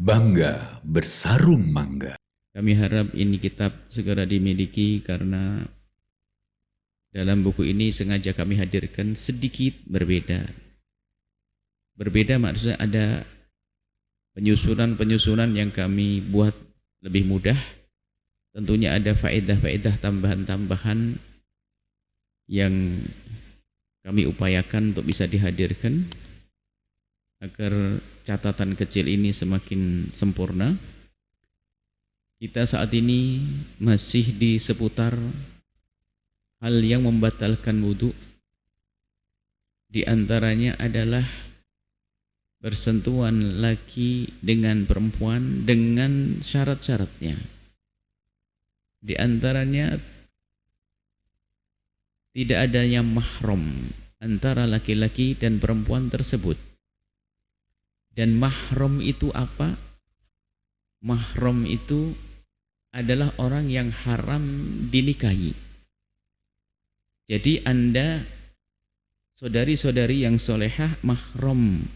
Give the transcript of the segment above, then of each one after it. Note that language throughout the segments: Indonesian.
Bangga bersarung mangga. Kami harap ini kitab segera dimiliki karena dalam buku ini sengaja kami hadirkan sedikit berbeda. Berbeda maksudnya ada penyusunan-penyusunan yang kami buat lebih mudah. Tentunya ada faedah-faedah tambahan-tambahan yang kami upayakan untuk bisa dihadirkan agar catatan kecil ini semakin sempurna. Kita saat ini masih di seputar hal yang membatalkan wudhu. Di antaranya adalah bersentuhan laki dengan perempuan dengan syarat-syaratnya. Di antaranya tidak adanya mahram antara laki-laki dan perempuan tersebut. Dan mahram itu apa? Mahram itu adalah orang yang haram dinikahi. Jadi Anda, saudari-saudari yang solehah, mahram,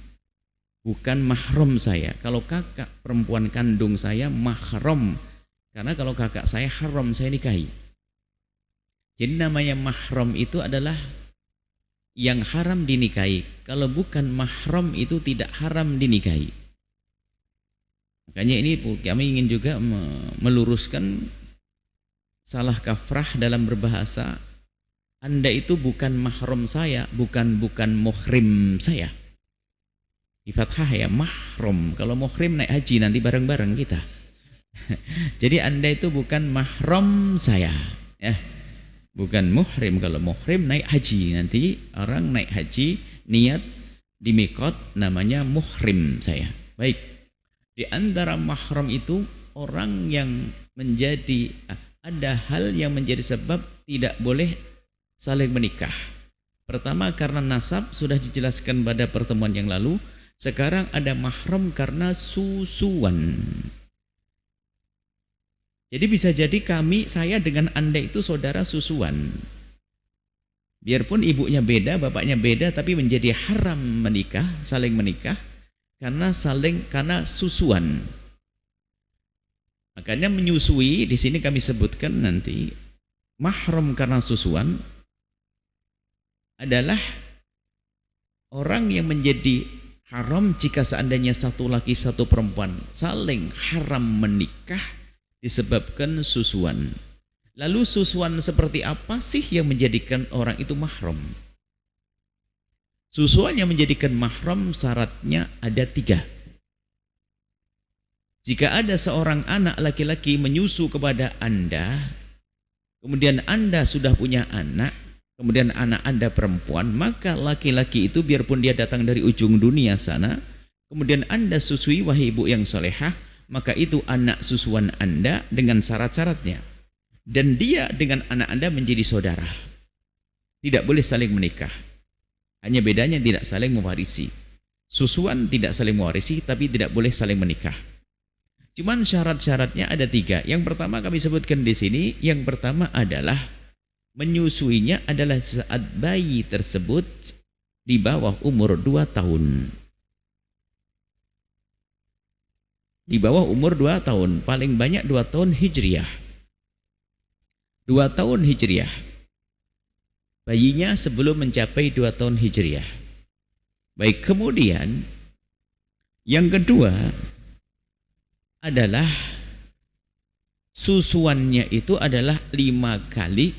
bukan mahram saya. Kalau kakak perempuan kandung saya, mahram. Karena kalau kakak saya haram saya nikahi. Jadi namanya mahram itu adalah yang haram dinikahi. Kalau bukan mahram itu tidak haram dinikahi. Makanya ini kami ingin juga meluruskan salah kafrah dalam berbahasa. Anda itu bukan mahram saya, bukan muhrim saya. Di fathah ya, mahram. Kalau muhrim naik haji nanti bareng-bareng kita. Jadi Anda itu bukan mahram saya, ya. Bukan muhrim. Kalau muhrim naik haji, nanti orang naik haji niat di mikot namanya muhrim saya. Baik. Di antara mahram itu orang yang menjadi ada hal yang menjadi sebab tidak boleh saling menikah. Pertama karena nasab sudah dijelaskan pada pertemuan yang lalu. Sekarang ada mahram karena susuan. Jadi bisa jadi saya dengan Anda itu saudara susuan. Biarpun ibunya beda, bapaknya beda, tapi menjadi haram menikah, saling menikah karena susuan. Makanya menyusui di sini kami sebutkan nanti mahram karena susuan adalah orang yang menjadi haram jika seandainya satu laki satu perempuan saling haram menikah disebabkan susuan. Lalu susuan seperti apa sih yang menjadikan orang itu mahram? Susuan yang menjadikan mahram syaratnya ada 3. Jika ada seorang anak laki-laki menyusu kepada Anda, kemudian Anda sudah punya anak, kemudian anak Anda perempuan, maka laki-laki itu biarpun dia datang dari ujung dunia sana, kemudian Anda susui, wahai ibu yang solehah, maka itu anak susuan Anda dengan syarat-syaratnya. Dan dia dengan anak Anda menjadi saudara. Tidak boleh saling menikah. Hanya bedanya tidak saling mewarisi. Susuan tidak saling mewarisi, tapi tidak boleh saling menikah. Cuman syarat-syaratnya ada 3. Yang pertama kami sebutkan di sini. Yang pertama adalah menyusuinya adalah saat bayi tersebut di bawah umur 2 tahun. Di bawah umur 2 tahun, paling banyak 2 tahun hijriah. 2 tahun hijriah. Bayinya sebelum mencapai 2 tahun hijriah. Baik, kemudian yang kedua adalah susuannya itu adalah 5 kali.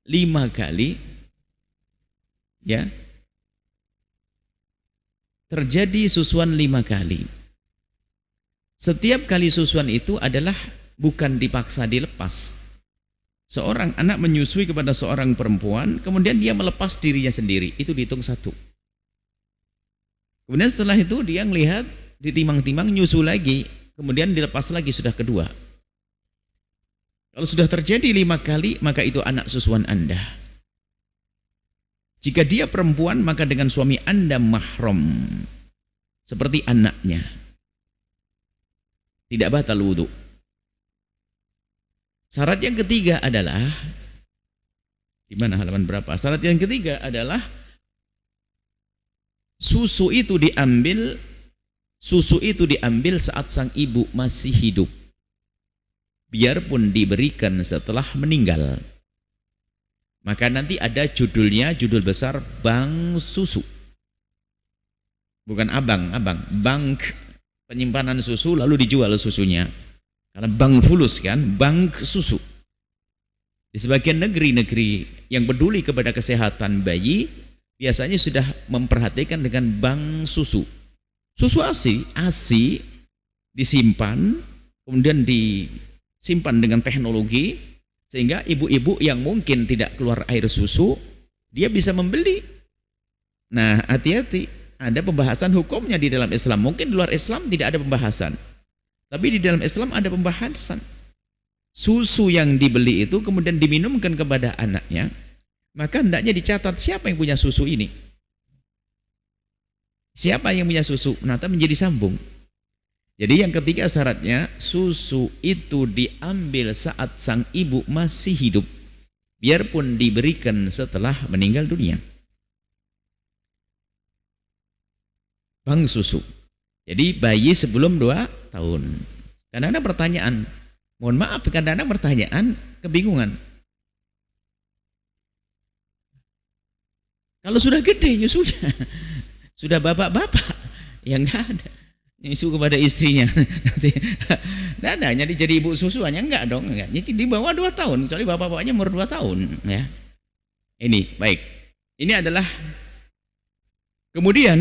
5 kali ya. Terjadi susuan 5 kali. Setiap kali susuan itu adalah bukan dipaksa dilepas. Seorang anak menyusui kepada seorang perempuan, kemudian dia melepas dirinya sendiri, itu dihitung 1. Kemudian setelah itu dia melihat, ditimang-timang, nyusu lagi, kemudian dilepas lagi, sudah kedua. Kalau sudah terjadi 5 kali, maka itu anak susuan Anda. Jika dia perempuan, maka dengan suami Anda mahram, seperti anaknya. Tidak batal wudhu. Syarat yang ketiga adalah, di mana halaman berapa? Syarat yang ketiga adalah susu itu diambil Susu itu diambil saat sang ibu masih hidup, biarpun diberikan setelah meninggal. Maka nanti ada judulnya, judul besar, bank susu. Bukan abang, bank penyimpanan susu lalu dijual susunya. Karena bank fulus kan, bank susu. Di sebagian negeri-negeri yang peduli kepada kesehatan bayi, biasanya sudah memperhatikan dengan bank susu. Susu ASI disimpan, kemudian disimpan dengan teknologi, sehingga ibu-ibu yang mungkin tidak keluar air susu, dia bisa membeli. Nah, hati-hati, ada pembahasan hukumnya di dalam Islam. Mungkin di luar Islam tidak ada pembahasan, tapi di dalam Islam ada pembahasan. Susu yang dibeli itu kemudian diminumkan kepada anaknya, maka hendaknya dicatat siapa yang punya susu ini. Siapa yang punya susu? Nanti menjadi sambung. Jadi yang ketiga syaratnya, susu itu diambil saat sang ibu masih hidup, biarpun diberikan setelah meninggal dunia. Bank susu. Jadi bayi sebelum 2 tahun. Karena ada pertanyaan, mohon maaf, kadang-kadang pertanyaan kebingungan. Kalau sudah gede nyusunya, sudah bapak-bapak yang enggak ada nyusu kepada istrinya. Nanti enggak ada, jadi ibu susu hanya enggak dong, enggak. Jadi di bawah 2 tahun, kecuali bapak-bapaknya umur 2 tahun, ya. Ini baik. Ini adalah kemudian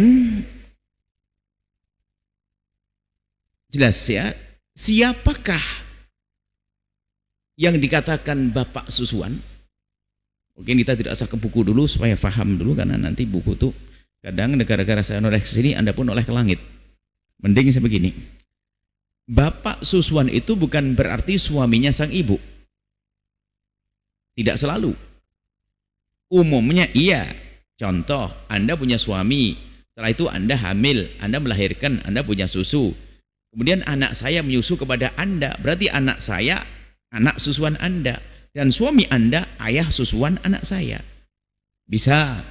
jelas ya, siapakah yang dikatakan bapak susuan? Mungkin kita tidak usah ke buku dulu supaya paham dulu, karena nanti buku tuh kadang negara-negara saya noleh ke sini, Anda pun noleh ke langit. Mending saya begini. Bapak susuan itu bukan berarti suaminya sang ibu. Tidak selalu. Umumnya iya. Contoh, Anda punya suami, setelah itu Anda hamil, Anda melahirkan, Anda punya susu. Kemudian anak saya menyusu kepada Anda, berarti anak saya anak susuan Anda, dan suami Anda ayah susuan anak saya. Bisa.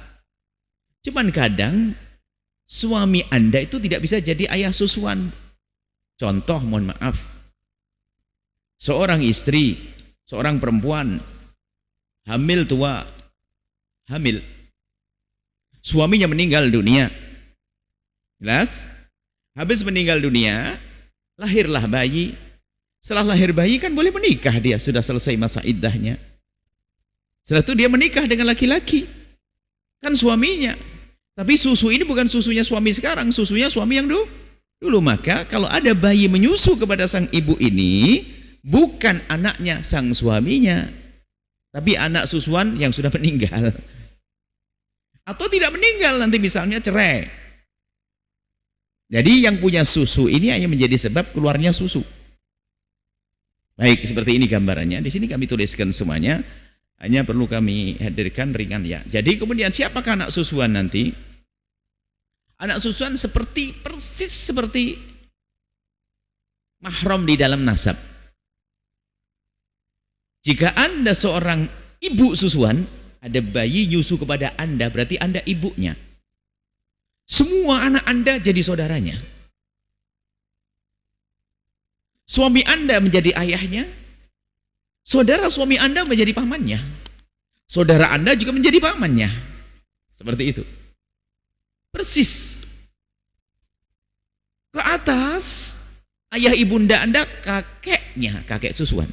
Cuman kadang suami Anda itu tidak bisa jadi ayah susuan. Contoh, mohon maaf, seorang istri, seorang perempuan hamil tua, hamil, suaminya meninggal dunia. Jelas? Habis meninggal dunia, lahirlah bayi. Setelah lahir bayi kan boleh menikah, dia sudah selesai masa iddahnya. Setelah itu dia menikah dengan laki-laki, kan suaminya. Tapi susu ini bukan susunya suami sekarang, susunya suami yang dulu. Maka kalau ada bayi menyusu kepada sang ibu ini, bukan anaknya sang suaminya, tapi anak susuan yang sudah meninggal. Atau tidak meninggal, nanti misalnya cerai. Jadi yang punya susu ini hanya menjadi sebab keluarnya susu. Baik, seperti ini gambarannya. Di sini kami tuliskan semuanya, hanya perlu kami hadirkan ringan ya. Jadi kemudian siapakah anak susuan nanti? Anak susuan persis seperti mahram di dalam nasab. Jika Anda seorang ibu susuan, ada bayi nyusu kepada Anda, berarti Anda ibunya. Semua anak Anda jadi saudaranya. Suami Anda menjadi ayahnya, saudara suami Anda menjadi pamannya, saudara Anda juga menjadi pamannya. Seperti itu. Persis. Ke atas, ayah ibunda Anda kakeknya, kakek susuan.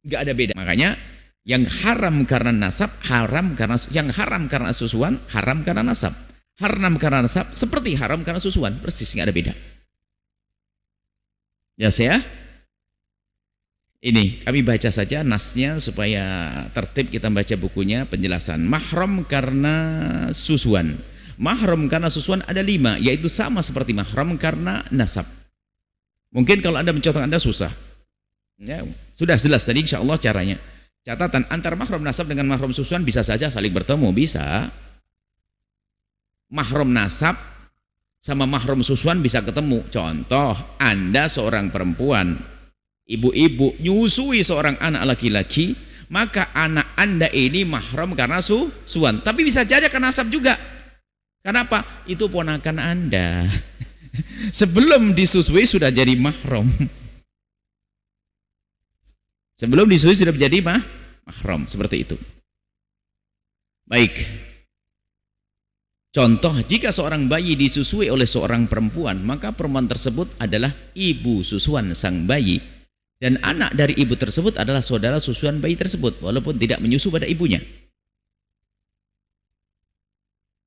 Enggak ada beda. Makanya yang haram karena nasab, yang haram karena susuan, haram karena nasab. Haram karena nasab seperti haram karena susuan, persis, enggak ada beda. Ya saya, ini kami baca saja nasnya supaya tertib kita baca bukunya, penjelasan. Mahram karena susuan. Mahram karena susuan ada 5, yaitu sama seperti mahram karena nasab. Mungkin kalau Anda mencontoh Anda susah. Ya, sudah jelas tadi insya Allah caranya. Catatan antara mahram nasab dengan mahram susuan bisa saja saling bertemu, bisa. Mahram nasab sama mahram susuan bisa ketemu. Contoh, Anda seorang perempuan, ibu-ibu nyusui seorang anak laki-laki, maka anak Anda ini mahram karena susuan. Tapi bisa jadi karena nasab juga. Kenapa? Itu ponakan Anda. Sebelum disusui sudah jadi mahram. Sebelum disusui sudah menjadi mahram, seperti itu. Baik. Contoh, jika seorang bayi disusui oleh seorang perempuan, maka perempuan tersebut adalah ibu susuan sang bayi, dan anak dari ibu tersebut adalah saudara susuan bayi tersebut, walaupun tidak menyusu pada ibunya.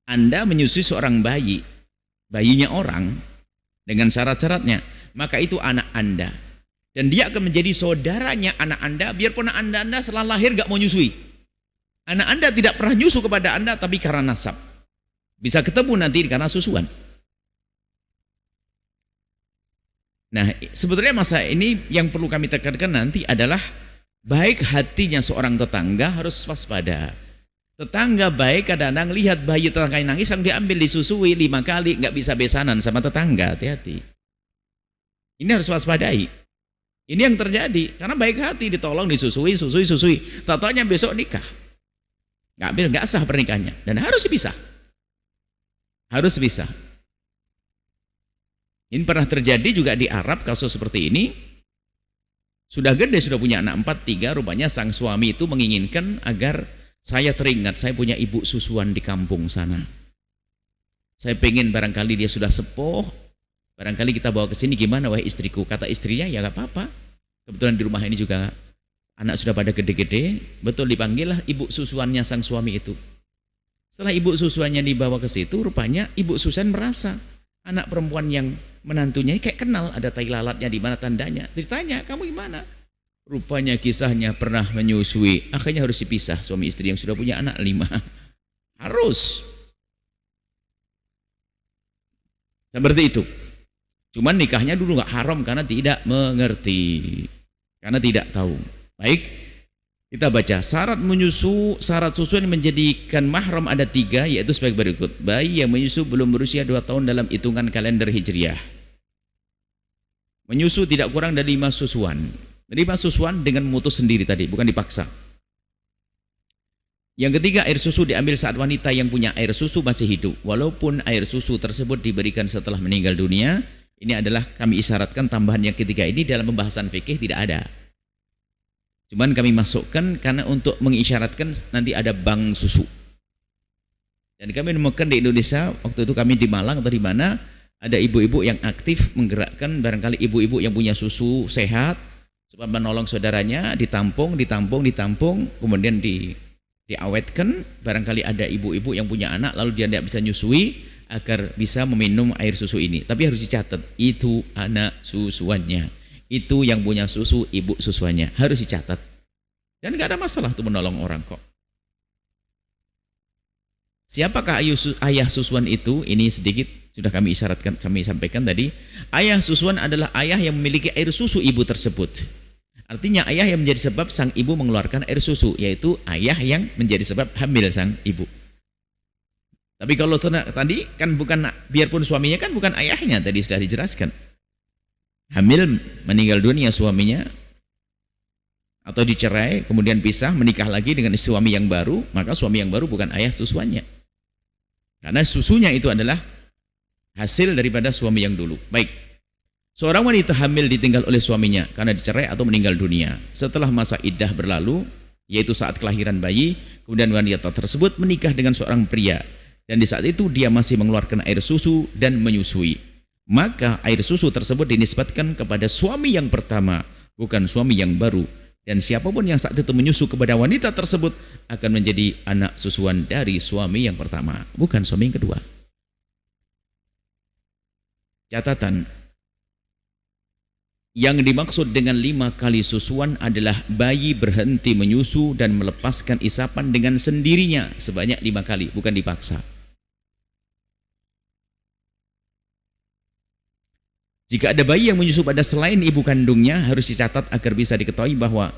Anda menyusui seorang bayi, bayinya orang, dengan syarat-syaratnya, maka itu anak Anda. Dan dia akan menjadi saudaranya anak Anda, biarpun anak Anda setelah lahir gak mau nyusui. Anak Anda tidak pernah nyusu kepada Anda, tapi karena nasab. Bisa ketemu nanti karena susuan. Nah, sebetulnya masa ini yang perlu kami tekankan nanti adalah baik hatinya seorang tetangga harus waspada. Tetangga baik kadang-kadang lihat bayi tetangga yang nangis, yang diambil disusui 5 kali, nggak bisa besanan sama tetangga, hati-hati. Ini harus waspadai. Ini yang terjadi karena baik hati, ditolong, disusui, susui. Tahu-taunya besok nikah, nggak sah pernikahannya, dan harus bisa. Harus bisa. Ini pernah terjadi juga di Arab, kasus seperti ini. Sudah gede, sudah punya anak 4, 3, rupanya sang suami itu menginginkan agar saya teringat, saya punya ibu susuan di kampung sana. Saya pengen barangkali dia sudah sepuh, barangkali kita bawa ke sini, gimana wahai istriku? Kata istrinya, ya gak apa-apa. Kebetulan di rumah ini juga anak sudah pada gede-gede, betul dipanggil lah ibu susuannya sang suami itu. Setelah ibu susuannya dibawa ke situ, rupanya ibu susuan merasa anak perempuan yang menantunya ini kayak kenal, ada tai lalatnya di mana tandanya. Ditanya, kamu gimana? Rupanya kisahnya pernah menyusui. Akhirnya harus dipisah, suami istri yang sudah punya anak 5. Harus. Seperti itu. Cuman nikahnya dulu nggak haram karena tidak mengerti, karena tidak tahu. Baik. Kita baca, syarat susu yang menjadikan mahram ada 3, yaitu sebagai berikut. Bayi yang menyusu belum berusia 2 tahun dalam hitungan kalender Hijriah. Menyusu tidak kurang dari 5 susuan. 5 susuan dengan memutus sendiri tadi, bukan dipaksa. Yang ketiga, air susu diambil saat wanita yang punya air susu masih hidup. Walaupun air susu tersebut diberikan setelah meninggal dunia, ini adalah kami isyaratkan tambahan yang ketiga ini dalam pembahasan fikih tidak ada. Cuman kami masukkan karena untuk mengisyaratkan nanti ada bank susu. Dan kami menemukan di Indonesia, waktu itu kami di Malang atau di mana, ada ibu-ibu yang aktif menggerakkan barangkali ibu-ibu yang punya susu sehat, supaya menolong saudaranya, ditampung, kemudian diawetkan. Barangkali ada ibu-ibu yang punya anak, lalu dia tidak bisa nyusui, agar bisa meminum air susu ini. Tapi harus dicatat, itu anak susuannya. Itu yang punya susu, ibu susuannya, harus dicatat. Dan gak ada masalah itu menolong orang kok. Siapakah ayah susuan itu? Ini sedikit sudah kami isyaratkan, kami sampaikan tadi. Ayah susuan adalah ayah yang memiliki air susu ibu tersebut. Artinya ayah yang menjadi sebab sang ibu mengeluarkan air susu, yaitu ayah yang menjadi sebab hamil sang ibu. Tapi kalau tadi kan bukan, biarpun suaminya kan bukan ayahnya, tadi sudah dijelaskan. Hamil, meninggal dunia suaminya, atau dicerai, kemudian pisah, menikah lagi dengan suami yang baru, maka suami yang baru bukan ayah susuannya. Karena susunya itu adalah hasil daripada suami yang dulu. Baik, seorang wanita hamil ditinggal oleh suaminya karena dicerai atau meninggal dunia. Setelah masa iddah berlalu, yaitu saat kelahiran bayi, kemudian wanita tersebut menikah dengan seorang pria, dan di saat itu dia masih mengeluarkan air susu dan menyusui. Maka air susu tersebut dinisbatkan kepada suami yang pertama, bukan suami yang baru. Dan siapapun yang saat itu menyusu kepada wanita tersebut akan menjadi anak susuan dari suami yang pertama, bukan suami yang kedua. Catatan, yang dimaksud dengan 5 kali susuan adalah bayi berhenti menyusu dan melepaskan isapan dengan sendirinya sebanyak 5 kali, bukan dipaksa. Jika ada bayi yang menyusu pada selain ibu kandungnya, harus dicatat agar bisa diketahui bahwa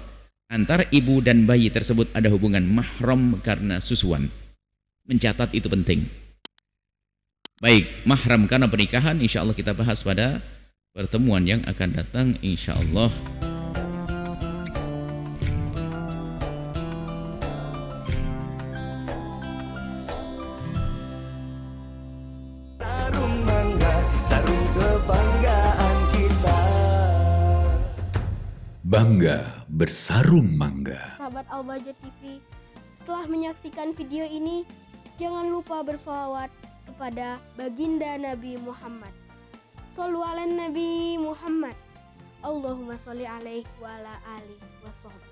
antara ibu dan bayi tersebut ada hubungan mahram karena susuan. Mencatat itu penting. Baik, mahram karena pernikahan, insya Allah kita bahas pada pertemuan yang akan datang, insya Allah. Sarung mangga, sarung Bangga bersarung mangga. Sahabat Al-Bahjah TV, setelah menyaksikan video ini, jangan lupa bersolawat kepada baginda Nabi Muhammad. Shollu ala Nabi Muhammad. Allahumma sholli alaihi wa ala alihi wa sahbihi.